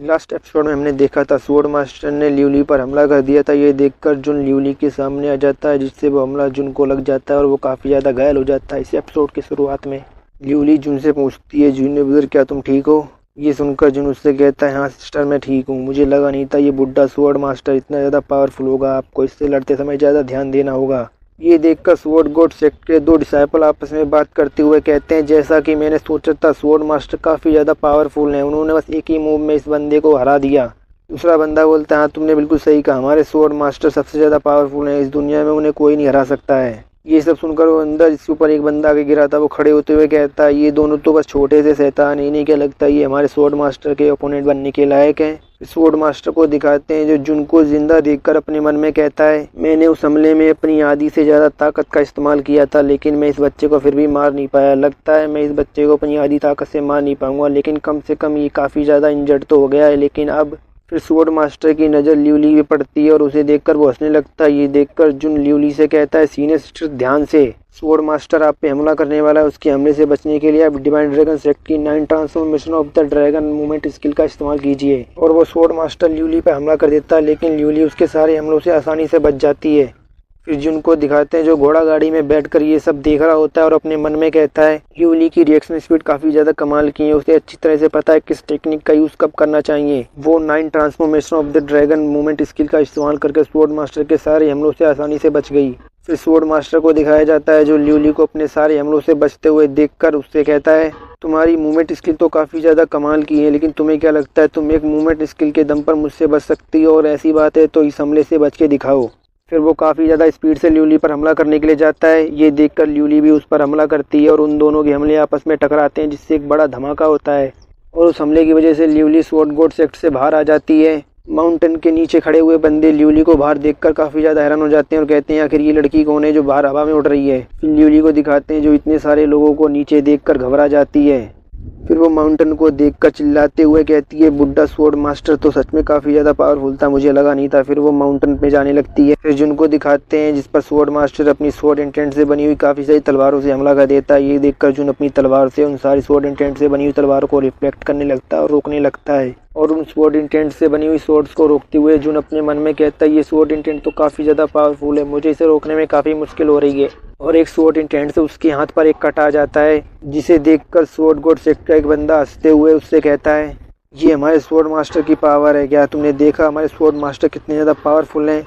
Last episode में हमने देखा था स्वॉर्ड मास्टर ने लियू ली पर हमला कर दिया था। ये देखकर जुन लियू ली के सामने आ जाता है, जिससे वो हमला जुन को लग जाता है और वो काफ़ी ज़्यादा घायल हो जाता है। इस एपिसोड की शुरुआत में लियू ली जुन से पूछती है, जूनियर ब्रदर क्या तुम ठीक हो? ये सुनकर जुन उससे कहता है, हाँ सिस्टर मैं ठीक हूँ। मुझे लगा नहीं था ये बुढ़ा स्वॉर्ड मास्टर इतना ज़्यादा पावरफुल होगा। आपको इससे लड़ते समय ज़्यादा ध्यान देना होगा। ये देखकर स्वॉर्ड गॉड सेक्ट के दो डिसाइपल आपस में बात करते हुए कहते हैं, जैसा कि मैंने सोचा था स्वॉर्ड मास्टर काफ़ी ज़्यादा पावरफुल हैं। उन्होंने बस एक ही मूव में इस बंदे को हरा दिया। दूसरा बंदा बोलता है, हाँ तुमने बिल्कुल सही कहा, हमारे स्वॉर्ड मास्टर सबसे ज़्यादा पावरफुल हैं। इस दुनिया में उन्हें कोई नहीं हरा सकता है। ये सब सुनकर वो अंदर जिसके ऊपर एक बंदा आगे गिरा था वो खड़े होते हुए कहता है, ये दोनों तो बस छोटे से शैतान हैं, इन्हें क्या लगता है ये हमारे स्वॉर्ड मास्टर के ओपोनेंट बनने के लायक हैं। स्वॉर्ड मास्टर को दिखाते हैं जो जुन को जिंदा देखकर अपने मन में कहता है, मैंने उस हमले में अपनी आधी से ज़्यादा ताकत का इस्तेमाल किया था, लेकिन मैं इस बच्चे को फिर भी मार नहीं पाया। लगता है मैं इस बच्चे को अपनी आधी ताकत से मार नहीं पाऊंगा, लेकिन कम से कम ये काफ़ी ज़्यादा इंजर्ड तो हो गया है। लेकिन अब फिर स्वॉर्ड मास्टर की नज़र लियू ली पे पड़ती है और उसे देखकर वो हंसने लगता है। ये देखकर जुन लियू ली से कहता है, सीनियर सिस्टर ध्यान से, स्वॉर्ड मास्टर आप पे हमला करने वाला है। उसके हमले से बचने के लिए आप डिवाइन ड्रैगन सेक्ट की 9 transformation of the dragon movement skill का इस्तेमाल कीजिए। और वो स्वॉर्ड मास्टर लियू ली पे हमला कर देता है, लेकिन लियू ली उसके सारे हमलों से आसानी से बच जाती है। फिर जुन को दिखाते हैं जो घोड़ा गाड़ी में बैठकर ये सब देख रहा होता है और अपने मन में कहता है, लियू ली की रिएक्शन स्पीड काफ़ी ज़्यादा कमाल की है। उसे अच्छी तरह से पता है किस टेक्निक का यूज़ कब करना चाहिए। वो 9 transformation of the dragon movement skill का इस्तेमाल करके स्वॉर्ड मास्टर के सारे हमलों से आसानी से बच गई। फिर स्वॉर्ड मास्टर को दिखाया जाता है जो लियू ली को अपने सारे हमलों से बचते हुए देखकर उससे कहता है, तुम्हारी मूवमेंट स्किल तो काफ़ी ज़्यादा कमाल की है, लेकिन तुम्हें क्या लगता है तुम एक मूवमेंट स्किल के दम पर मुझसे बच सकती हो? और ऐसी बात है तो इस हमले से बच के दिखाओ। फिर वो काफ़ी ज़्यादा स्पीड से लियू ली पर हमला करने के लिए जाता है। ये देखकर लियू ली भी उस पर हमला करती है और उन दोनों के हमले आपस में टकराते हैं, जिससे एक बड़ा धमाका होता है और उस हमले की वजह से लियू ली स्वॉर्ड गॉड सेक्ट से बाहर आ जाती है। माउंटेन के नीचे खड़े हुए बंदे लियू ली को बाहर देखकर काफ़ी ज़्यादा हैरान हो जाते हैं और कहते हैं, आखिर ये लड़की कौन है जो बाहर हवा में उड़ रही है? फिर लियू ली को दिखाते हैं जो इतने सारे लोगों को नीचे देखकर घबरा जाती है। फिर वो माउंटेन को देखकर चिल्लाते हुए कहती है, बुड्ढा स्वॉर्ड मास्टर तो सच में काफ़ी ज़्यादा पावरफुल था, मुझे लगा नहीं था। फिर वो माउंटेन पे जाने लगती है। फिर जुन को दिखाते हैं जिस पर स्वॉर्ड मास्टर अपनी स्वॉर्ड इंटेंट से बनी हुई काफ़ी सारी तलवारों से हमला कर देता है। ये देखकर जुन अपनी तलवार से उन सारी स्वॉर्ड इंटेंट से बनी हुई तलवारों को रिफ्लेक्ट करने लगता है और रोकने लगता है। और उन स्वॉर्ड इंटेंट से बनी हुई स्वॉर्ड्स को रोकते हुए जुन अपने मन में कहता है, ये स्वॉर्ड इंटेंट तो काफ़ी ज़्यादा पावरफुल है, मुझे इसे रोकने में काफ़ी मुश्किल हो रही है। और एक स्वॉर्ड इंटेंट से उसके हाथ पर एक कट आ जाता है, जिसे देखकर स्वॉर्ड गॉड सेक्ट का एक बंदा हंसते हुए उससे कहता है, ये हमारे स्वॉर्ड मास्टर की पावर है। क्या तुमने देखा हमारे स्वॉर्ड मास्टर कितने ज़्यादा पावरफुल हैं?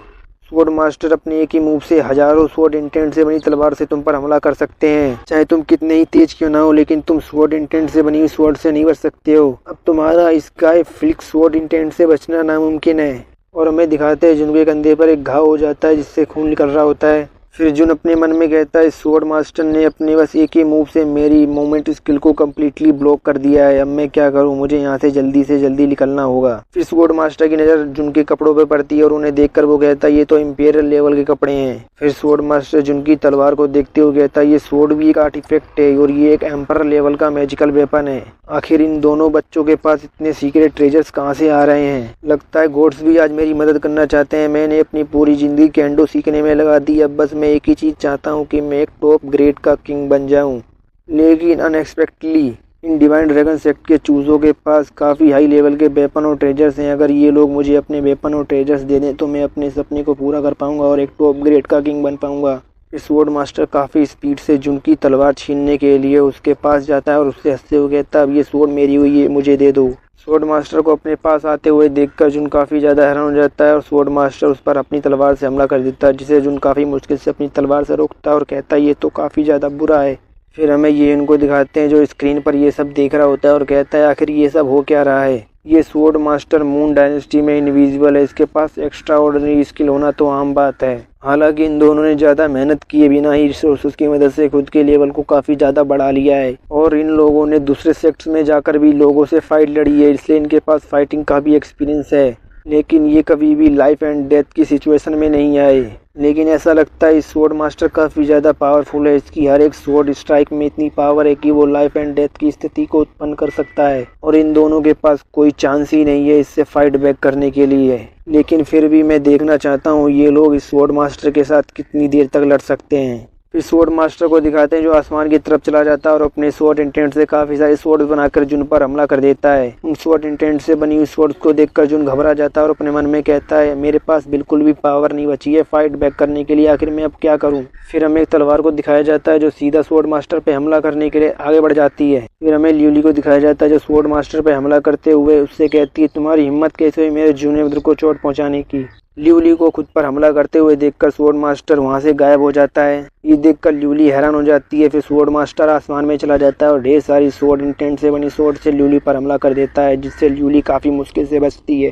स्वॉर्ड मास्टर अपने एक ही मूव से हजारों स्वॉर्ड इंटेंट से बनी तलवार से तुम पर हमला कर सकते हैं। चाहे तुम कितने ही तेज क्यों ना हो, लेकिन तुम स्वॉर्ड इंटेंट से बनी हुई स्वॉर्ड से नहीं बच सकते हो। अब तुम्हारा स्काई फ्लिक्स स्वॉर्ड इंटेंट से बचना नामुमकिन है। और हमें दिखाते हैं जुन के कंधे पर एक घाव हो जाता है जिससे खून निकल रहा होता है। फिर जुन अपने मन में कहता है, स्वॉर्ड मास्टर ने अपने बस एक ही मूव से मेरी मूवमेंट स्किल को कम्प्लीटली ब्लॉक कर दिया है। अब मैं क्या करूं? मुझे यहाँ से जल्दी निकलना होगा। फिर स्वॉर्ड मास्टर की नज़र जुन के कपड़ों पर पड़ती है और उन्हें देखकर वो कहता है, ये तो इंपीरियल लेवल के कपड़े हैं। फिर स्वॉर्ड मास्टर जुन की तलवार को देखते हुए कहता है, ये स्वॉर्ड भी एक आर्टिफैक्ट है और ये एक एम्परर लेवल का मैजिकल वेपन है। आखिर इन दोनों बच्चों के पास इतने सीक्रेट ट्रेजर्स कहाँ से आ रहे हैं? लगता है गॉड्स भी आज मेरी मदद करना चाहते हैं। मैंने अपनी पूरी ज़िंदगी कैंडो सीखने में लगा दी, अब बस मैं एक ही चीज़ चाहता हूँ कि मैं एक टॉप ग्रेड का किंग बन जाऊँ। लेकिन unexpectedly in divine dragon sect के चूज़ों के पास काफ़ी हाई लेवल के वेपन और ट्रेजर्स हैं। अगर ये लोग मुझे अपने वेपन और ट्रेजर्स दे दें तो मैं अपने सपने को पूरा कर पाऊँगा और एक टॉप ग्रेड का किंग बन पाऊँगा। स्वॉर्ड मास्टर काफ़ी स्पीड से जुन की तलवार छीनने के लिए उसके पास जाता है और उससे हंसते हुए कहता है, अब ये स्वॉर्ड मेरी हुई है, मुझे दे दो। स्वॉर्ड मास्टर को अपने पास आते हुए देखकर जुन काफ़ी ज़्यादा हैरान हो जाता है और स्वॉर्ड मास्टर उस पर अपनी तलवार से हमला कर देता है, जिसे जुन काफ़ी मुश्किल से अपनी तलवार से रोकता है और कहता है, ये तो काफ़ी ज़्यादा बुरा है। फिर हमें ये उनको दिखाते हैं जो स्क्रीन पर ये सब देख रहा होता है और कहता है, आखिर ये सब हो क्या रहा है? ये स्वॉर्ड मास्टर मून डायनेस्टी में इनविजिबल है, इसके पास एक्स्ट्रा ऑर्डिनरी स्किल होना तो आम बात है। हालांकि इन दोनों ने ज़्यादा मेहनत किए बिना ही रिसोर्सेज की मदद से खुद के लेवल को काफ़ी ज़्यादा बढ़ा लिया है और इन लोगों ने दूसरे सेक्ट्स में जाकर भी लोगों से फाइट लड़ी है, इसलिए इनके पास फाइटिंग का भी एक्सपीरियंस है। लेकिन ये कभी भी लाइफ एंड डेथ की सिचुएशन में नहीं आए। लेकिन ऐसा लगता है इस स्वॉर्ड मास्टर काफ़ी ज़्यादा पावरफुल है। इसकी हर एक स्वॉर्ड स्ट्राइक में इतनी पावर है कि वो लाइफ एंड डेथ की स्थिति को उत्पन्न कर सकता है और इन दोनों के पास कोई चांस ही नहीं है इससे फाइट बैक करने के लिए। लेकिन फिर भी मैं देखना चाहता हूँ ये लोग इस स्वॉर्ड मास्टर के साथ कितनी देर तक लड़ सकते हैं। फिर स्वॉर्ड मास्टर को दिखाते हैं जो आसमान की तरफ चला जाता है और अपने स्वॉर्ड इंटेंट से काफी सारे स्वॉर्ड बनाकर जुन पर हमला कर देता है। उन स्वॉर्ड इंटेंट से बनी हुई स्वॉर्ड को देखकर जुन घबरा जाता है और अपने मन में कहता है मेरे पास बिल्कुल भी पावर नहीं बची है फाइट बैक करने के लिए, आखिर मैं अब क्या करूं। फिर हमें एक तलवार को दिखाया जाता है जो सीधा स्वॉर्ड मास्टर पे हमला करने के लिए आगे बढ़ जाती है। फिर हमें ल्यूली को दिखाया जाता है जो स्वॉर्ड मास्टर पे हमला करते हुए उससे कहती है तुम्हारी हिम्मत कैसे हुई मेरे जूनियर ब्रदर को चोट पहुंचाने की। ल्यूली को खुद पर हमला करते हुए देखकर स्वॉर्ड मास्टर वहां से गायब हो जाता है। ये देखकर ल्यूली हैरान हो जाती है। फिर स्वॉर्ड मास्टर आसमान में चला जाता है और ढेर सारी स्वॉर्ड इंटेंट से बनी स्वॉर्ड से ल्यूली पर हमला कर देता है, जिससे ल्यूली काफी मुश्किल से बचती है।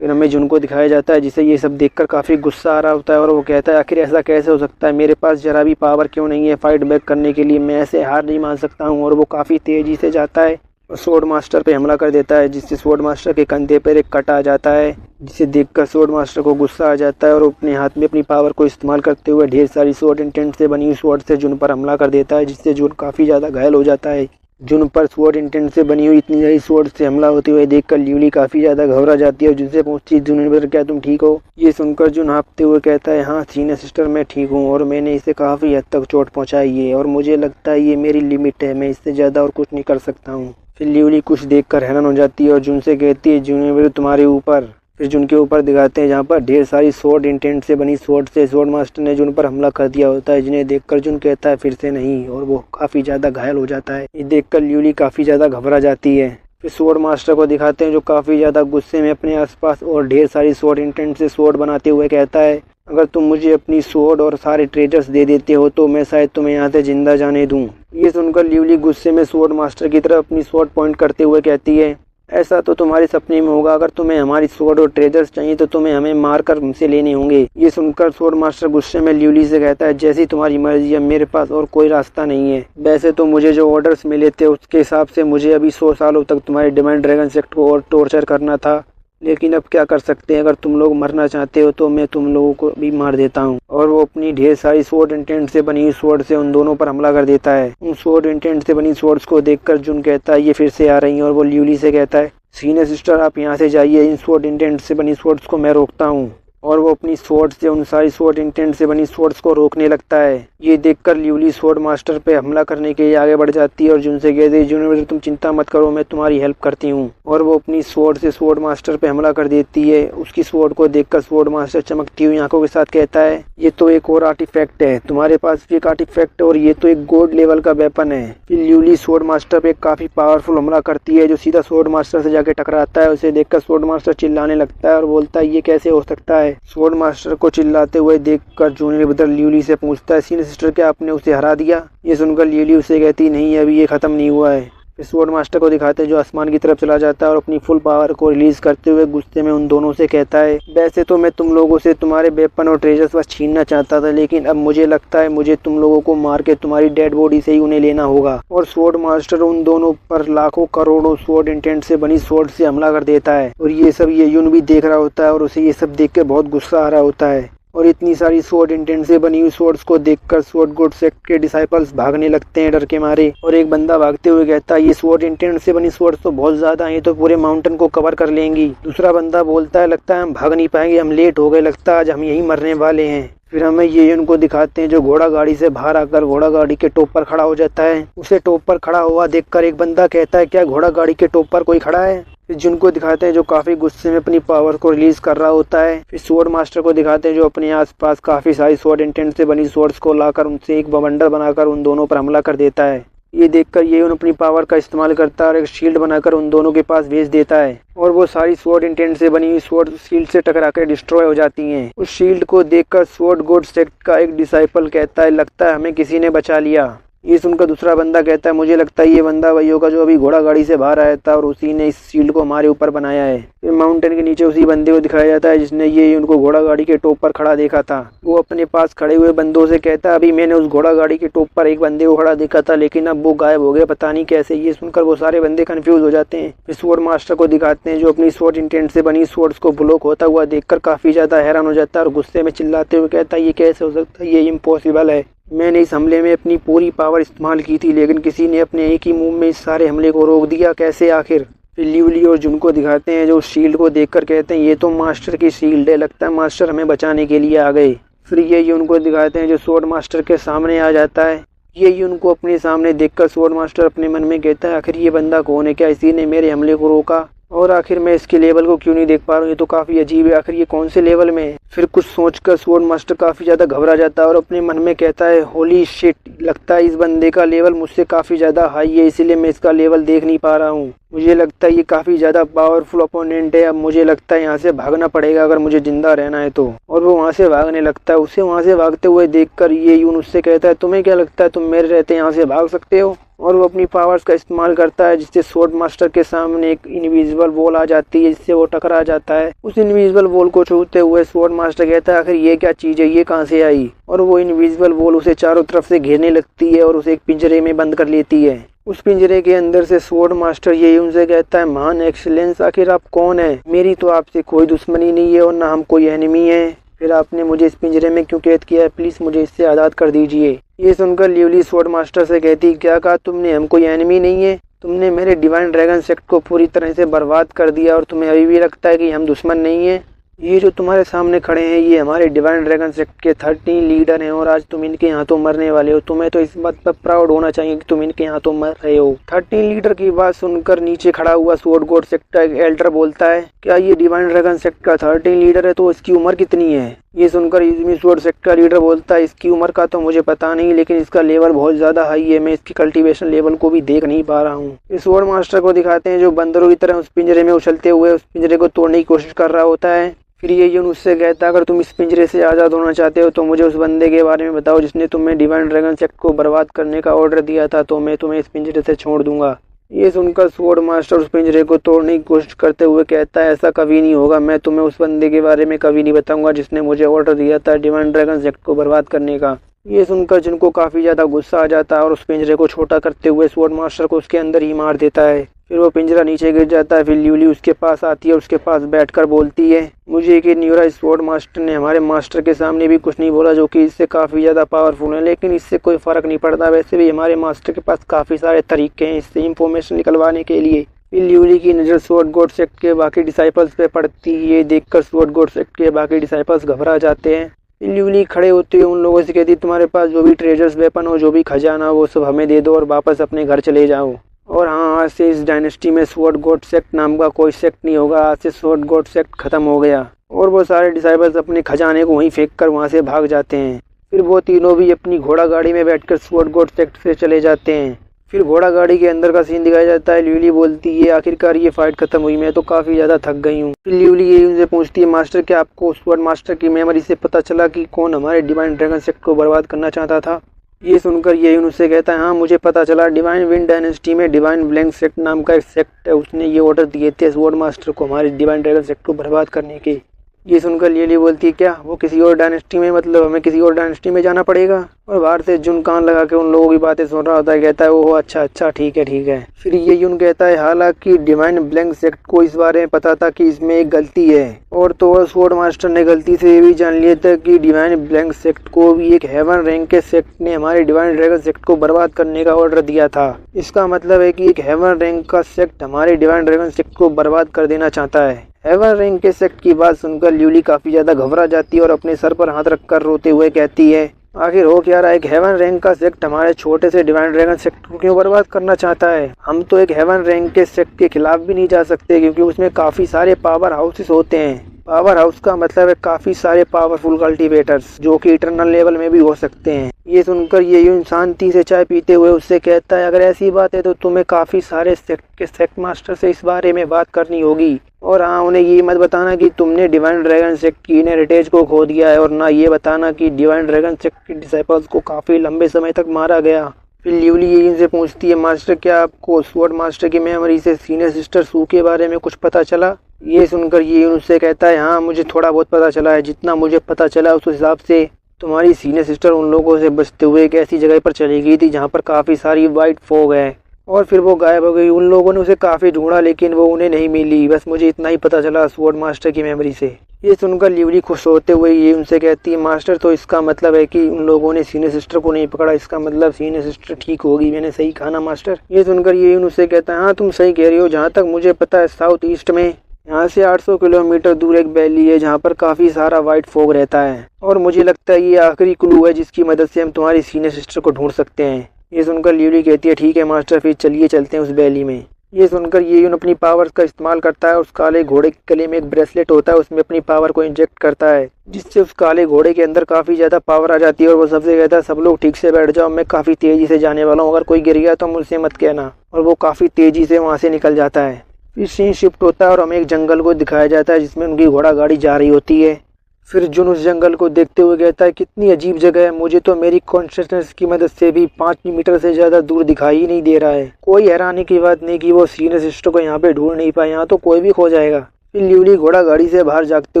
फिर हमें जुन को दिखाया जाता है जिसे ये सब देखकर काफी गुस्सा आ रहा होता है और वो कहता है आखिर ऐसा कैसे हो सकता है, मेरे पास जरा भी पावर क्यों नहीं है फाइट बैक करने के लिए, मैं ऐसे हार नहीं मान सकता हूँ। और वो काफी तेजी से जाता है और स्वॉर्ड मास्टर पे हमला कर देता है, जिससे स्वॉर्ड मास्टर के कंधे पर एक कट आ जाता है, जिसे देखकर स्वॉर्ड मास्टर को गुस्सा आ जाता है और अपने हाथ में अपनी पावर को इस्तेमाल करते हुए ढेर सारी स्वॉर्ड इंटेंट से बनी हुई स्वॉर्ड से जुन पर हमला कर देता है, जिससे जुन काफी ज्यादा घायल हो जाता है। जुन पर स्वॉर्ड इंटेंट से बनी हुई इतनी सारी स्वॉर्ड से हमला होते हुए देखकर ल्यूली काफी ज्यादा घबरा जाती है और जिनसे पूछती है जूनियर ब्रदर क्या तुम ठीक हो। ये सुनकर जुन हाँफते हुए कहता है हाँ सीनियर सिस्टर मैं ठीक हूँ और मैंने इसे काफी हद तक चोट पहुंचाई है और मुझे लगता है ये मेरी लिमिट है, मैं इससे ज्यादा और कुछ नहीं कर सकता हूँ। फिर ल्यूली कुछ देखकर हैरान हो जाती है और जुन से कहती है जूनियर ब्रदर तुम्हारे ऊपर। फिर जुन के ऊपर दिखाते हैं जहाँ पर ढेर सारी स्वॉर्ड इंटेंट से बनी स्वॉर्ड से स्वॉर्ड मास्टर ने जुन पर हमला कर दिया होता है, जिन्हें देखकर जुन कहता है फिर से नहीं और वो काफी ज्यादा घायल हो जाता है। ये देखकर ल्यूली काफी ज्यादा घबरा जाती है। फिर स्वॉर्ड मास्टर को दिखाते हैं जो काफी ज्यादा गुस्से में अपने आसपास और ढेर सारी स्वॉर्ड इंटेंट से स्वॉर्ड बनाते हुए कहता है अगर तुम मुझे अपनी स्वॉर्ड और सारे ट्रेजर्स दे देते हो तो मैं शायद तुम्हें यहाँ से जिंदा जाने दूं। ये सुनकर ल्यूली गुस्से में स्वॉर्ड मास्टर की तरफ अपनी स्वॉर्ड पॉइंट करते हुए कहती है ऐसा तो तुम्हारे सपने में होगा, अगर तुम्हें हमारी स्वॉर्ड और ट्रेजर्स चाहिए तो तुम्हें हमें मारकर हमसे लेने होंगे। ये सुनकर स्वॉर्ड मास्टर गुस्से में ल्यूली से कहता है जैसी तुम्हारी मर्जी है, मेरे पास और कोई रास्ता नहीं है। वैसे तो मुझे जो ऑर्डर्स मिले थे उसके हिसाब से मुझे अभी 100 सालों तक तुम्हारे डिमांड ड्रैगन सेक्ट को और टॉर्चर करना था, लेकिन अब क्या कर सकते हैं, अगर तुम लोग मरना चाहते हो तो मैं तुम लोगों को भी मार देता हूँ। और वो अपनी ढेर सारी स्वॉर्ड इंटेंट से बनी हुई स्वॉर्ड से उन दोनों पर हमला कर देता है। उन स्वॉर्ड इंटेंट से बनी स्वॉर्ड्स को देखकर जुन कहता है ये फिर से आ रही हैं और वो ल्यूली से कहता है सीनियर सिस्टर आप यहाँ से जाइए, इन स्वॉर्ड इंटेंट से बनी स्वॉर्ड्स को मैं रोकता हूँ। और वो अपनी स्वॉर्ड से उन सारी स्वॉर्ड इंटेंट से बनी स्वॉर्ड्स को रोकने लगता है। ये देखकर ल्यूली स्वॉर्ड मास्टर पे हमला करने के लिए आगे बढ़ जाती है और जुन से कहती है जूनियर ब्रदर तुम चिंता मत करो, मैं तुम्हारी हेल्प करती हूँ। और वो अपनी स्वॉर्ड से स्वॉर्ड मास्टर पे हमला कर देती है। उसकी स्वॉर्ड को देखकर स्वॉर्ड मास्टर चमकती हुई आंखों के साथ कहता है ये तो एक और आर्टिफैक्ट है, तुम्हारे पास भी एक आर्टिफैक्ट है और ये तो एक गोल्ड लेवल का वेपन है। फिर ल्यूली स्वॉर्ड मास्टर पे काफी पावरफुल हमला करती है जो सीधा स्वॉर्ड मास्टर से जाके टकराता है। उसे देखकर स्वॉर्ड मास्टर चिल्लाने लगता है और बोलता है ये कैसे हो सकता है। स्वॉर्ड मास्टर को चिल्लाते हुए देखकर जूनियर ब्रदर ल्यूली से पूछता है सीनियर सिस्टर क्या आपने उसे हरा दिया। ये सुनकर ल्यूली उसे कहती नहीं अभी ये खत्म नहीं हुआ है। फिर स्वॉर्ड मास्टर को दिखाते जो आसमान की तरफ चला जाता है और अपनी फुल पावर को रिलीज करते हुए गुस्से में उन दोनों से कहता है वैसे तो मैं तुम लोगों से तुम्हारे वेपन और ट्रेजर्स बस छीनना चाहता था, लेकिन अब मुझे लगता है मुझे तुम लोगों को मार के तुम्हारी डेड बॉडी से ही उन्हें लेना होगा। और स्वॉर्ड मास्टर उन दोनों पर लाखों करोड़ों स्वॉर्ड इंटेंट से बनी स्वॉर्ड से हमला कर देता है। और ये सब ये यून भी देख रहा होता है और उसे ये सब देख के बहुत गुस्सा आ रहा होता है। और इतनी सारी स्वॉर्ड इंटेंट से बनी हुई स्वॉर्ड्स को देखकर स्वॉर्ड गॉड सेक्ट के डिसाइपल्स भागने लगते हैं डर के मारे। और एक बंदा भागते हुए कहता है ये स्वॉर्ड इंटेंट से बनी स्वॉर्ड्स तो बहुत ज्यादा हैं, ये तो पूरे माउंटेन को कवर कर लेंगी। दूसरा बंदा बोलता है लगता है हम भाग नहीं पाएंगे, हम लेट हो गए, लगता है आज हम यहीं मरने वाले हैं। फिर हमें ये उनको दिखाते हैं जो घोड़ा गाड़ी से बाहर आकर घोड़ा गाड़ी के टॉप पर खड़ा हो जाता है। उसे टॉप पर खड़ा हुआ देखकर एक बंदा कहता है क्या घोड़ा गाड़ी के टॉप पर कोई खड़ा है। फिर जिनको दिखाते हैं जो काफी गुस्से में अपनी पावर को रिलीज कर रहा होता है। फिर स्वॉर्ड मास्टर को दिखाते हैं जो अपने आसपास काफी सारी स्वॉर्ड इंटेंट से बनी स्वॉर्ड्स को लाकर उनसे एक बवंडर बनाकर उन दोनों पर हमला कर देता है। ये देखकर ये अपनी पावर का इस्तेमाल करता है और एक शील्ड बनाकर उन दोनों के पास भेज देता है। और वो सारी स्वॉर्ड इंटेंट से बनी हुई स्वॉर्ड शील्ड से टकराकर डिस्ट्रॉय हो जाती हैं। उस शील्ड को देखकर स्वॉर्ड गॉड सेक्ट का एक डिसाइपल कहता है लगता है हमें किसी ने बचा लिया। ये सुनकर दूसरा बंदा कहता है मुझे लगता है ये बंदा वही होगा जो अभी घोड़ा गाड़ी से बाहर आया था और उसी ने इस शील्ड को हमारे ऊपर बनाया है। फिर माउंटेन के नीचे उसी बंदे को दिखाया जाता है जिसने ये उनको घोड़ा गाड़ी के टॉप पर खड़ा देखा था। वो अपने पास खड़े हुए बंदों से कहता है अभी मैंने उस घोड़ा गाड़ी के टॉप पर एक बंदे को खड़ा देखा था, लेकिन अब वो गायब हो गया, पता नहीं कैसे। ये सुनकर वो सारे बंदे कंफ्यूज हो जाते हैं। फिर स्वॉर्ड मास्टर को दिखाते हैं जो अपनी स्वॉर्ड इंटेंट से बनी स्वॉर्ड्स को ब्लॉक होता हुआ देखकर काफी ज्यादा हैरान हो जाता है और गुस्से में चिल्लाते हुए कहता है ये कैसे हो सकता है, ये इम्पॉसिबल है। मैंने इस हमले में अपनी पूरी पावर इस्तेमाल की थी, लेकिन किसी ने अपने एक ही मूव में इस सारे हमले को रोक दिया, कैसे आखिर। फिर ल्यूली और जुन को दिखाते हैं जो शील्ड को देखकर कहते हैं ये तो मास्टर की शील्ड है, लगता है मास्टर हमें बचाने के लिए आ गए। फिर ये उनको दिखाते हैं जो स्वॉर्ड मास्टर के सामने आ जाता है। ये उनको अपने सामने देखकर स्वॉर्ड मास्टर अपने मन में कहता है आखिर ये बंदा कौन है, क्या इसी ने मेरे हमले को रोका और आखिर मैं इसके लेवल को क्यों नहीं देख पा रहा हूँ, ये तो काफ़ी अजीब है, आखिर ये कौन से लेवल में है। फिर कुछ सोचकर स्वॉर्ड मास्टर काफ़ी ज़्यादा घबरा जाता है और अपने मन में कहता है होली शिट, लगता है इस बंदे का लेवल मुझसे काफ़ी ज़्यादा हाई है, इसीलिए मैं इसका लेवल देख नहीं पा रहा हूँ। मुझे लगता है ये काफ़ी ज़्यादा पावरफुल अपोनेंट है, अब मुझे लगता है यहाँ से भागना पड़ेगा अगर मुझे जिंदा रहना है तो। और वो वहाँ से भागने लगता है। उसे वहाँ से भागते हुए देखकर ये उससे कहता है तुम्हें क्या लगता है तुम मेरे रहते यहाँ से भाग सकते हो। और वो अपनी पावर्स का इस्तेमाल करता है जिससे स्वॉर्ड मास्टर के सामने एक इनविजिबल वॉल आ जाती है जिससे वो टकरा जाता है। उस इनविजिबल वॉल को छूते हुए स्वॉर्ड मास्टर कहता है आखिर ये क्या चीज़ है, ये कहाँ से आई। और वो इनविजिबल वॉल उसे चारों तरफ से घेरने लगती है और उसे एक पिंजरे में बंद कर लेती है। उस पिंजरे के अंदर से स्वॉर्ड मास्टर ये उनसे कहता है महान एक्सीलेंस, आखिर आप कौन है, मेरी तो आपसे कोई दुश्मनी नहीं है और ना हम कोई एनिमी है, फिर आपने मुझे इस पिंजरे में क्यों कैद किया है, प्लीज मुझे इससे आज़ाद कर दीजिए। ये सुनकर ल्यूली स्वॉर्ड मास्टर से कहती क्या कहा तुमने, हम कोई एनिमी नहीं है, तुमने मेरे डिवाइन ड्रैगन सेक्ट को पूरी तरह से बर्बाद कर दिया और तुम्हें अभी भी लगता है कि हम दुश्मन नहीं है। ये जो तुम्हारे सामने खड़े हैं ये हमारे डिवाइन ड्रैगन सेक्ट के 13 लीडर हैं और आज तुम इनके हाथों मरने वाले हो। तुम्हें तो इस बात पर प्राउड होना चाहिए कि तुम इनके हाथों मर रहे हो। 13 लीडर की बात सुनकर नीचे खड़ा हुआ स्वॉर्ड गॉड सेक्ट का एक एल्डर बोलता है क्या ये डिवाइन ड्रैगन सेक्ट का 13 लीडर है तो इसकी उम्र कितनी है। ये सुनकर इज़मी स्वॉर्ड सेक्ट का लीडर बोलता है इसकी उम्र का तो मुझे पता नहीं, लेकिन इसका लेवल बहुत ज़्यादा हाई है, मैं इसकी कल्टीवेशन लेवल को भी देख नहीं पा रहा हूँ। इस स्वॉर्ड मास्टर को दिखाते हैं जो बंदरों की तरह उस पिंजरे में उछलते हुए उस पिंजरे को तोड़ने की कोशिश कर रहा होता है। फिर ये उससे कहता है अगर तुम इस पिंजरे से आज़ाद होना चाहते हो तो मुझे उस बंदे के बारे में बताओ जिसने तुम्हें डिवाइन ड्रैगन सेक्ट को बर्बाद करने का ऑर्डर दिया था, तो मैं तुम्हें इस पिंजरे से छोड़ दूंगा। ये सुनकर स्वॉर्ड मास्टर उस पिंजरे को तोड़ने की कोशिश करते हुए कहता है ऐसा कभी नहीं होगा, मैं तुम्हें उस बंदे के बारे में कभी नहीं बताऊंगा जिसने मुझे ऑर्डर दिया था डिवाइन ड्रैगन सेक्ट को बर्बाद करने का। ये सुनकर जिनको काफ़ी ज़्यादा गुस्सा आ जाता है और उस पिंजरे को छोटा करते हुए स्वॉर्ड मास्टर को उसके अंदर ही मार देता है। फिर वो पिंजरा नीचे गिर जाता है। फिर ल्यूली उसके पास आती है और उसके पास बैठकर बोलती है मुझे कि न्यूरा स्वॉर्ड मास्टर ने हमारे मास्टर के सामने भी कुछ नहीं बोला जो कि इससे काफ़ी ज़्यादा पावरफुल है, लेकिन इससे कोई फ़र्क नहीं पड़ता, वैसे भी हमारे मास्टर के पास काफ़ी सारे तरीके हैं इससे इंफॉर्मेशन निकलवाने के लिए। फिर ल्यूली की नज़र स्वॉर्ड गॉड सेक्ट के बाकी डिसाइपल्स पे पड़ती है। ये देखकर स्वॉर्ड गॉड सेक्ट के बाकी डिसाइपल्स घबरा जाते हैं। ल्यूली खड़े होते हुए उन लोगों से कहती तुम्हारे पास जो भी ट्रेजर्स वेपन हो जो भी खजाना हो वो सब हमें दे दो और वापस अपने घर चले जाओ। और हाँ, आज से इस डायनेस्टी में स्वॉर्ड गॉड सेक्ट नाम का कोई सेक्ट नहीं होगा, आज से स्वॉर्ड गॉड सेक्ट खत्म हो गया। और वो सारे डिसाइबल्स अपने खजाने को वहीं फेंक कर वहाँ से भाग जाते हैं। फिर वो तीनों भी अपनी घोड़ा गाड़ी में बैठकर स्वॉर्ड गॉड सेक्ट से चले जाते हैं। फिर घोड़ा गाड़ी के अंदर का सीन दिखाया जाता है। ल्यूली बोलती है आखिरकार ये फाइट खत्म हुई, मैं तो काफ़ी ज़्यादा थक गई हूँ। फिर ल्यूली ये उनसे पूछती है मास्टर क्या आपको स्वॉर्ड मास्टर की मेमोरी से पता चला कि कौन हमारे डिवाइन ड्रैगन सेक्ट को बर्बाद करना चाहता था। ये सुनकर ये उनसे कहता है हाँ मुझे पता चला, डिवाइन विंड डायनेस्टी में डिवाइन ब्लैंक सेक्ट नाम का एक सेक्ट है, उसने ये ऑर्डर दिए थे स्वॉर्ड मास्टर को हमारे डिवाइन ड्रैगन सेक्ट को बर्बाद करने के। ये सुनकर ल्यूली बोलती है क्या वो किसी और डायनेस्टी में, मतलब हमें किसी और डायनेस्टी में जाना पड़ेगा। और बाहर से जुन कान लगा के उन लोगों की बातें सुन रहा होता है, कहता है ओह अच्छा ठीक है। फिर ये यून कहता है हालांकि डिवाइन ब्लैंक सेक्ट को इस बारे में पता था कि इसमें एक गलती है, और तो और स्वॉर्ड मास्टर ने गलती से ये भी जान लिया था कि डिवाइन ब्लैंक सेक्ट को भी एक हेवन रैंक के सेक्ट ने हमारे डिवाइन ड्रैगन सेक्ट को बर्बाद करने का ऑर्डर दिया था। इसका मतलब है कि एक हेवन रैंक का सेक्ट हमारे डिवाइन ड्रैगन सेक्ट को बर्बाद कर देना चाहता है। हेवन रैंक के सेक्ट की बात सुनकर ल्यूली काफी ज्यादा घबरा जाती है और अपने सर पर हाथ रखकर रोते हुए कहती है आखिर हो क्या रहा है, एक हेवन रैंक का सेक्ट हमारे छोटे से डिवाइन ड्रैगन सेक्ट को क्यों बर्बाद करना चाहता है। हम तो एक हेवन रैंक के सेक्ट के खिलाफ भी नहीं जा सकते क्योंकि उसमें काफी सारे पावर हाउसेस होते हैं। पावर हाउस का मतलब है काफी सारे पावरफुल कल्टीवेटर्स जो कि इटरनल लेवल में भी हो सकते हैं। ये सुनकर ये यूं शांति से चाय पीते हुए उससे कहता है अगर ऐसी बात है तो तुम्हें काफी सारे सेक्ट के सेक्ट मास्टर से इस बारे में बात करनी होगी। और हाँ, उन्हें ये मत बताना कि तुमने डिवाइन ड्रैगन सेक्ट की इनहेरिटेज को खो दिया है, और ना ये बताना कि डिवाइन ड्रैगन सेक्ट के डिसाइपल्स को काफी लंबे समय तक मारा गया। फिर ल्यूली ये इनसे पूछती है मास्टर क्या आपको स्वॉर्ड मास्टर की मेमोरी से सीनियर सिस्टर सू के बारे में कुछ पता चला। ये सुनकर ये उससे कहता है हाँ मुझे थोड़ा बहुत पता चला है, जितना मुझे पता चला उस हिसाब से तुम्हारी सीनियर सिस्टर उन लोगों से बचते हुए एक ऐसी जगह पर चली गई थी जहाँ पर काफी सारी वाइट फॉग है और फिर वो गायब हो गई। उन लोगों ने उसे काफी ढूंढा लेकिन वो उन्हें नहीं मिली, बस मुझे इतना ही पता चला स्वॉर्ड मास्टर की मेमोरी से। ये सुनकर ल्यूली खुश होते हुए ये उनसे कहती है मास्टर तो इसका मतलब है कि उन लोगों ने सीनियर सिस्टर को नहीं पकड़ा, इसका मतलब सीनियर सिस्टर ठीक होगी, मैंने सही कहा ना मास्टर। ये सुनकर ये उनसे कहता है हाँ तुम सही कह रही हो, जहाँ तक मुझे पता है साउथ ईस्ट में यहाँ से 800 किलोमीटर दूर एक वैली है जहाँ पर काफी सारा व्हाइट फॉग रहता है और मुझे लगता है ये आखिरी क्लू है जिसकी मदद से हम तुम्हारी सीनियर सिस्टर को ढूंढ सकते हैं। ये सुनकर ल्यूली कहती है ठीक है मास्टर, फिर चलिए चलते हैं उस वैली में। ये सुनकर ये यून अपनी पावर्स का इस्तेमाल करता है। उस काले घोड़े के गले में एक ब्रेसलेट होता है, उसमें अपनी पावर को इंजेक्ट करता है जिससे उस काले घोड़े के अंदर काफी ज्यादा पावर आ जाती है और वो सबसे कहता है सब लोग ठीक से बैठ जाओ, मैं काफी तेजी से जाने वाला हूँ, अगर कोई गिर गया तो मुझसे मत कहना। और वो काफी तेजी से वहाँ से निकल जाता है। फिर सीन शिफ्ट होता है और हमें एक जंगल को दिखाया जाता है जिसमें उनकी घोड़ा गाड़ी जा रही होती है। फिर जुन उस जंगल को देखते हुए कहता है कितनी अजीब जगह है, मुझे तो मेरी कॉन्शियसनेस की मदद से भी 5 मीटर से ज्यादा दूर दिखाई ही नहीं दे रहा है। कोई हैरानी की बात नहीं कि वो सीनियर सिस्टर को यहाँ पे ढूंढ नहीं पाए, यहाँ तो कोई भी खो जाएगा। फिर ल्यूली घोड़ा गाड़ी से बाहर जागते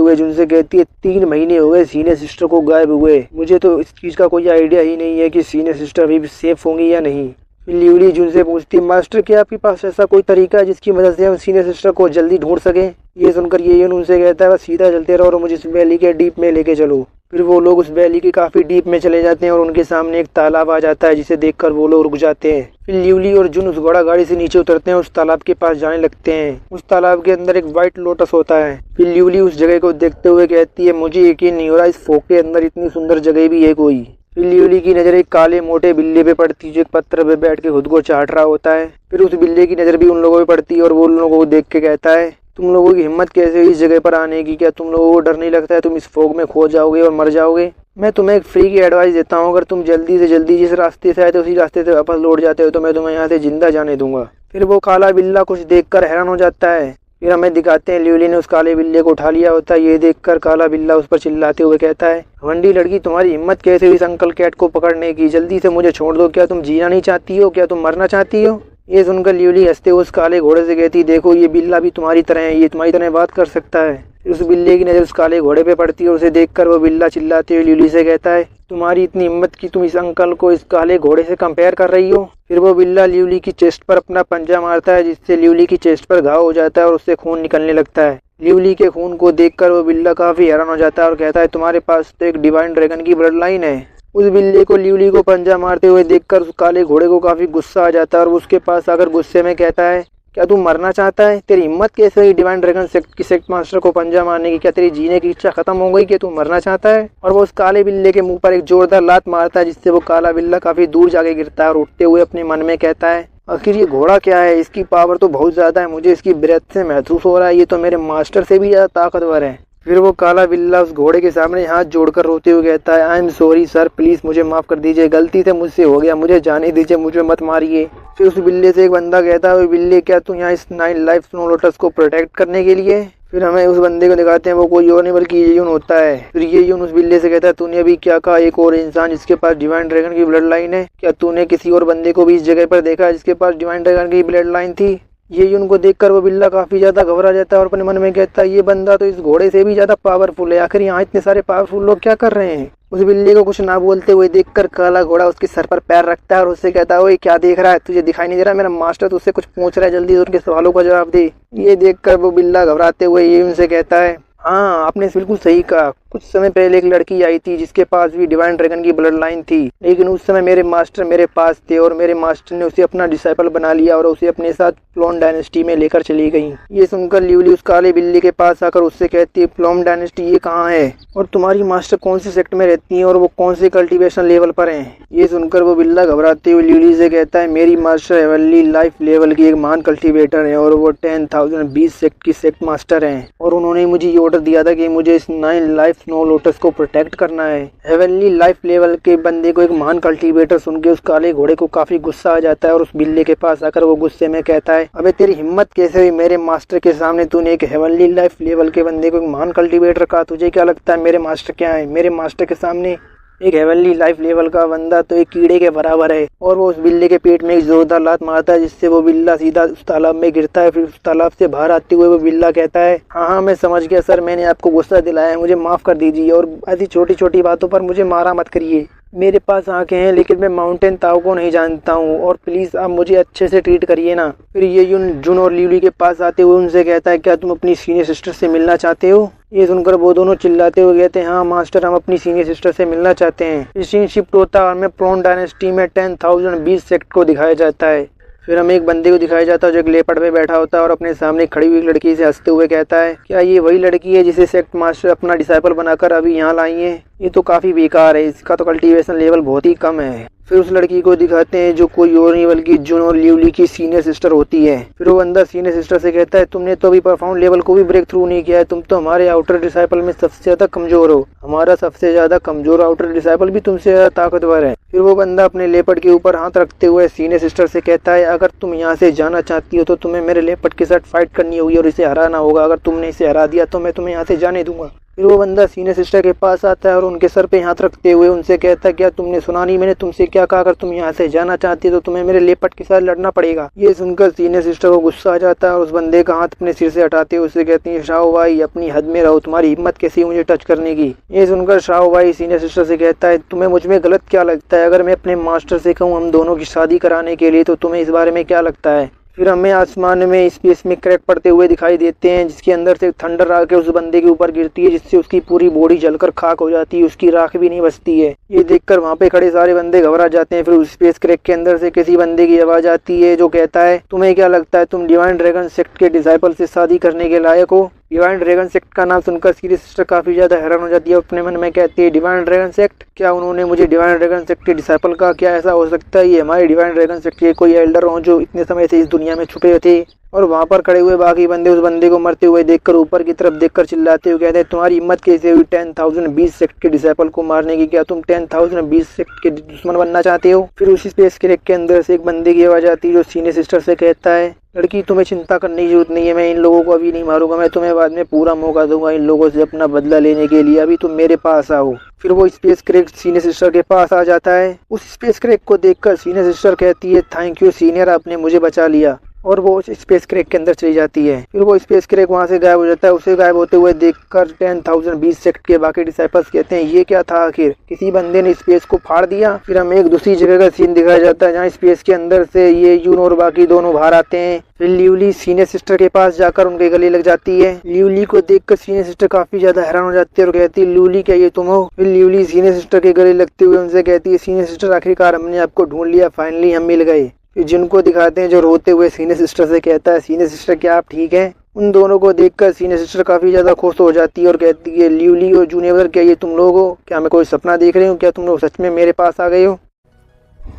हुए जुन से कहती है 3 महीने हो गए सीनियर सिस्टर को गायब हुए, मुझे तो इस चीज का कोई आइडिया ही नहीं है कि सीनियर सिस्टर अभी भी सेफ होंगी या नहीं। फिर ल्यूली जुन से पूछती है मास्टर क्या आपके पास ऐसा कोई तरीका है जिसकी मदद से हम सीनियर सिस्टर को जल्दी ढूंढ सकें। ये सुनकर ये उनसे कहता है बस सीधा चलते रहो और मुझे इस वैली के डीप में लेके चलो। फिर वो लोग उस वैली के काफी डीप में चले जाते हैं और उनके सामने एक तालाब आ जाता है जिसे देखकर वो लोग रुक जाते हैं। फिर ल्यूली और जुन उस घोड़ा गाड़ी से नीचे उतरते हैं, उस तालाब के पास जाने लगते हैं। उस तालाब के अंदर एक व्हाइट लोटस होता है। फिर ल्यूली उस जगह को देखते हुए कहती है मुझे यकीन नहीं हो रहा इस फोक के अंदर इतनी सुंदर जगह भी है कोई। फिर ल्यूली की नजर एक काले मोटे बिल्ली पे पड़ती है जो एक पत्थर पे बैठ के खुद को चाट रहा होता है। फिर उस बिल्ली की नजर भी उन लोगों पे पड़ती है और वो उन लोगों को देख के कहता है तुम लोगों की हिम्मत कैसे हुई इस जगह पर आने की, क्या तुम लोगों को डर नहीं लगता है तुम इस फोग में खो जाओगे और मर जाओगे। मैं तुम्हें एक फ्री की एडवाइस देता हूँ, अगर तुम जल्दी से जल्दी जिस रास्ते से आए थे उसी रास्ते से वापस लौट जाते हो तो मैं तुम्हें यहाँ से जिंदा जाने दूंगा। फिर वो काला बिल्ला कुछ देखकर हैरान हो जाता है। फिर हमें दिखाते हैं ल्यूली ने उस काले बिल्ले को उठा लिया होता है। ये देखकर काला बिल्ला उस पर चिल्लाते हुए कहता है घमंडी लड़की तुम्हारी हिम्मत कैसे हुई इस अंकल कैट को पकड़ने की, जल्दी से मुझे छोड़ दो, क्या तुम जीना नहीं चाहती हो, क्या तुम मरना चाहती हो। ये सुनकर ल्यूली हंसते हुए उस काले घोड़े से कहती देखो ये बिल्ला भी तुम्हारी तरह है, ये तुम्हारी तरह बात कर सकता है। फिर उस बिल्ले की नजर उस काले घोड़े पे पड़ती है और उसे देखकर वो बिल्ला चिल्लाते हुए ल्यूली से कहता है तुम्हारी इतनी हिम्मत कि तुम इस अंकल को इस काले घोड़े से कंपेयर कर रही हो। फिर वो बिल्ला ल्यूली की चेस्ट पर अपना पंजा मारता है जिससे ल्यूली की चेस्ट पर घाव हो जाता है और उससे खून निकलने लगता है। ल्यूली के खून को देखकर वो बिल्ला काफी हैरान हो जाता है और कहता है तुम्हारे पास तो एक डिवाइन ड्रैगन की ब्लड लाइन है। उस बिल्ले को ल्यूली को पंजा मारते हुए देखकर उस काले घोड़े को काफी गुस्सा आ जाता है और उसके पास आकर गुस्से में कहता है क्या तू मरना चाहता है, तेरी हिम्मत कैसे हुई डिवाइन ड्रैगन सेक्ट मास्टर को पंजा मारने की, क्या तेरी जीने की इच्छा खत्म हो गई कि तू मरना चाहता है। और वो उस काले बिल्ले के मुंह पर एक जोरदार लात मारता है जिससे वो काला बिल्ला काफी दूर जाके गिरता है और उठते हुए अपने मन में कहता है आखिर ये घोड़ा क्या है, इसकी पावर तो बहुत ज्यादा है, मुझे इसकी ब्रेथ से महसूस हो रहा है ये तो मेरे मास्टर से भी ज्यादा ताकतवर है। फिर वो काला बिल्ला उस घोड़े के सामने हाथ जोड़कर रोते हुए कहता है I am sorry sir, please मुझे माफ कर दीजिए, गलती से मुझसे हो गया, मुझे जाने दीजिए, मुझे मत मारिए। फिर उस बिल्ले से एक बंदा कहता है बिल्ले क्या तू यहाँ इस 9 लाइफ स्नो लोटस को प्रोटेक्ट करने के लिए। फिर हमें उस बंदे को दिखाते हैं वो कोई और नहीं बल्कि ये यून होता है। फिर ये यून उस बिल्ले से कहता है तूने अभी क्या कहा, एक और इंसान जिसके पास डिवाइन ड्रैगन की ब्लड लाइन है, क्या तूने किसी और बंदे को भी इस जगह पर देखा जिसके पास डिवाइन ड्रैगन की ब्लड लाइन थी। ये यून को देखकर वो बिल्ला काफी ज्यादा घबरा जाता है और अपने मन में कहता है ये बंदा तो इस घोड़े से भी ज्यादा पावरफुल है, आखिर यहाँ इतने सारे पावरफुल लोग क्या कर रहे हैं। उस बिल्ली को कुछ ना बोलते हुए देखकर काला घोड़ा उसके सर पर पैर रखता है और उससे कहता है ओए क्या देख रहा है, तुझे दिखाई नहीं दे रहा, मेरा मास्टर तुझसे कुछ पूछ रहा है, जल्दी उनके सवालों का जवाब दे। ये देखकर वो बिल्ला घबराते हुए ये उनसे कहता है हाँ आपने बिल्कुल सही कहा, कुछ समय पहले एक लड़की आई थी जिसके पास भी डिवाइन ड्रैगन की ब्लड लाइन थी, लेकिन उस समय मेरे मास्टर मेरे पास थे और मेरे मास्टर ने उसे अपना डिसाइपल बना लिया और उसे अपने साथ प्लॉम डायनेस्टी में लेकर चली गई। ये सुनकर ल्यूली उस काले बिल्ली के पास आकर उससे कहती है प्लॉम डायनेस्टी ये कहाँ है और तुम्हारी मास्टर कौन से सेक्ट में रहती है और वो कौन से कल्टीवेशन लेवल पर हैं। ये सुनकर वो बिल्ला घबराते हुए ल्यूली से कहता है मेरी मास्टर हेवनली लाइफ लेवल की एक महान कल्टीवेटर है और वो 10,020 सेक्ट की सेक्ट मास्टर हैं और उन्होंने मुझे ये ऑर्डर दिया था कि मुझे इस 9 लाइफ स्नो लोटस को प्रोटेक्ट करना है। हेवनली लाइफ लेवल के बंदे को एक महान कल्टीवेटर सुन के उस काले घोड़े को काफी गुस्सा आ जाता है और उस बिल्ले के पास आकर वो गुस्से में कहता है अबे तेरी हिम्मत कैसे हुई मेरे मास्टर के सामने, तूने एक हेवनली लाइफ लेवल के बंदे को एक महान कल्टीवेटर कहा, तुझे क्या लगता है मेरे मास्टर क्या है, मेरे मास्टर के सामने एक हेवनली लाइफ लेवल का बंदा तो एक कीड़े के बराबर है। और वो उस बिल्ले के पेट में एक जोरदार लात मारता है जिससे वो बिल्ला सीधा उस तालाब में गिरता है। फिर उस तालाब से बाहर आते हुए वो बिल्ला कहता है हाँ मैं समझ गया सर, मैंने आपको गुस्सा दिलाया, मुझे माफ कर दीजिए और ऐसी छोटी छोटी बातों पर मुझे मारा मत करिए। मेरे पास आंखें हैं लेकिन मैं माउंटेन ताऊ को नहीं जानता हूँ और प्लीज आप मुझे अच्छे से ट्रीट करिए ना। फिर ये जुन और ल्यूली के पास आते हुए उनसे कहता है क्या तुम अपनी सीनियर सिस्टर से मिलना चाहते हो। ये सुनकर वो दोनों चिल्लाते हुए कहते हैं हाँ मास्टर हम अपनी सीनियर सिस्टर से मिलना चाहते हैं। सीन शिफ्ट होता है और हमें प्लॉम डायनेस्टी में 10,020 सेक्ट को दिखाया जाता है। फिर हमें एक बंदे को दिखाया जाता है जो एक लेपर्ड पे बैठा होता है और अपने सामने खड़ी हुई लड़की से हंसते हुए कहता है, क्या ये वही लड़की है जिसे सेक्ट मास्टर अपना डिसाइपल बनाकर अभी यहाँ लाई है? ये तो काफ़ी बेकार है, इसका तो कल्टीवेशन लेवल बहुत ही कम है। फिर उस लड़की को दिखाते हैं जो कोई और नहीं बल्कि जुन और लिवली की सीनियर सिस्टर होती है। फिर वो बंदा सीनियर सिस्टर से कहता है, तुमने तो अभी परफाउंड लेवल को भी ब्रेक थ्रू नहीं किया है, तुम तो हमारे आउटर डिसाइपल में सबसे ज्यादा कमजोर हो। हमारा सबसे ज्यादा कमजोर आउटर डिसाइपल भी तुमसे ज्यादा ताकतवर है। फिर वो बंदा अपने लेपर्ड के ऊपर हाथ रखते हुए सीनियर सिस्टर से कहता है, अगर तुम यहाँ से जाना चाहती हो तो तुम्हें मेरे लेपर्ड के साथ फाइट करनी होगी और इसे हराना होगा। अगर तुमने इसे हरा दिया तो मैं तुम्हें यहाँ से जाने दूंगा। फिर वो बंदा सीनियर सिस्टर के पास आता है और उनके सर पे हाथ रखते हुए उनसे कहता है, क्या तुमने सुना नहीं मैंने तुमसे क्या कहा? अगर तुम यहाँ से जाना चाहती हो तो तुम्हें मेरे लेपर्ड के साथ लड़ना पड़ेगा। ये सुनकर सीनियर सिस्टर को गुस्सा आ जाता है और उस बंदे का हाथ अपने सिर से हटाते हुए उससे कहती है, शाओ भाई अपनी हद में रहो, तुम्हारी हिम्मत कैसी मुझे टच करने की? ये सुनकर शाओ भाई सीनियर सिस्टर से कहता है, तुम्हें मुझ में गलत क्या लगता है? अगर मैं अपने मास्टर से कहूँ हम दोनों की शादी कराने के लिए तो तुम्हें इस बारे में क्या लगता है? फिर हमें आसमान में स्पेस में क्रैक पड़ते हुए दिखाई देते हैं जिसके अंदर से थंडर आके उस बंदे के ऊपर गिरती है जिससे उसकी पूरी बॉडी जलकर खाक हो जाती है, उसकी राख भी नहीं बचती है। ये देखकर वहाँ पे खड़े सारे बंदे घबरा जाते हैं। फिर उस स्पेस क्रैक के अंदर से किसी बंदे की आवाज आती है जो कहता है, तुम्हें क्या लगता है तुम डिवाइन ड्रैगन सेक्ट के डिसाइपल से शादी करने के लायक हो? डिवाइन ड्रैगन सेक्ट का नाम सुनकर सीनियर सिस्टर काफी ज्यादा हैरान हो जाती है, अपने मन में कहती है, डिवाइन ड्रैगन सेक्ट? क्या उन्होंने मुझे डिवाइन ड्रैगन सेक्ट के डिसाइपल का? क्या ऐसा हो सकता है ये हमारे डिवाइन ड्रैगन सेक्ट के कोई एल्डर हो जो इतने समय से इस दुनिया में छुपे थे? और वहाँ पर खड़े हुए बाकी बंदे उस बंदे को मरते हुए देखकर ऊपर की तरफ देखकर चिल्लाते हुए कहते हैं, तुम्हारी हिम्मत कैसे हुई 10,000 बीस सेक्ट के डिसाइपल को मारने की? क्या तुम 10,000 बीस सेक्ट के दुश्मन बनना चाहते हो? फिर उसी स्पेस क्रैक के अंदर से एक बंदे की आवाज आती है जो सीनियर सिस्टर से कहता है, लड़की तुम्हें चिंता करने की जरूरत नहीं है, मैं इन लोगों को अभी नहीं मारूंगा, मैं तुम्हें बाद में पूरा मौका दूंगा इन लोगों से अपना बदला लेने के लिए, अभी तुम मेरे पास आओ। फिर वो स्पेस क्रैक सीनियर सिस्टर के पास आ जाता है। उस स्पेस क्रैक को देखकर सीनियर सिस्टर कहती है, थैंक यू सीनियर, आपने मुझे बचा लिया। और वो उस स्पेस क्रैक के अंदर चली जाती है। फिर वो स्पेस क्रैक वहाँ से गायब हो जाता है। उसे गायब होते हुए देखकर 10,000 बीस सेक्ट के बाकी डिसाइपल्स कहते हैं, ये क्या था आखिर? किसी बंदे ने स्पेस को फाड़ दिया। फिर हमें एक दूसरी जगह का सीन दिखाया जाता है जहाँ स्पेस के अंदर से ये यून और बाकी दोनों बाहर आते हैं। फिर लिवली सीनियर सिस्टर के पास जाकर उनके गले लग जाती है। लिवली को देखकर सीनियर सिस्टर काफी ज्यादा हैरान हो जाती है और कहती है, लिवली क्या ये तुम हो? फिर लिवली सीनियर सिस्टर के गले लगते हुए उनसे कहती है, सीनियर सिस्टर आखिरकार हमने आपको ढूंढ लिया, फाइनली हम मिल गए। जिनको दिखाते हैं जो रोते हुए सीनियर सिस्टर से कहता है, सीनियर सिस्टर क्या आप ठीक हैं? उन दोनों को देखकर सीनियर सिस्टर काफी ज्यादा खुश हो जाती है और कहती है, लिवली और जूनियर क्या ये तुम लोग हो? क्या मैं कोई सपना देख रही हूँ? क्या तुम लोग सच में मेरे पास आ गए हो?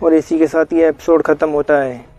और इसी के साथ ये एपिसोड खत्म होता है।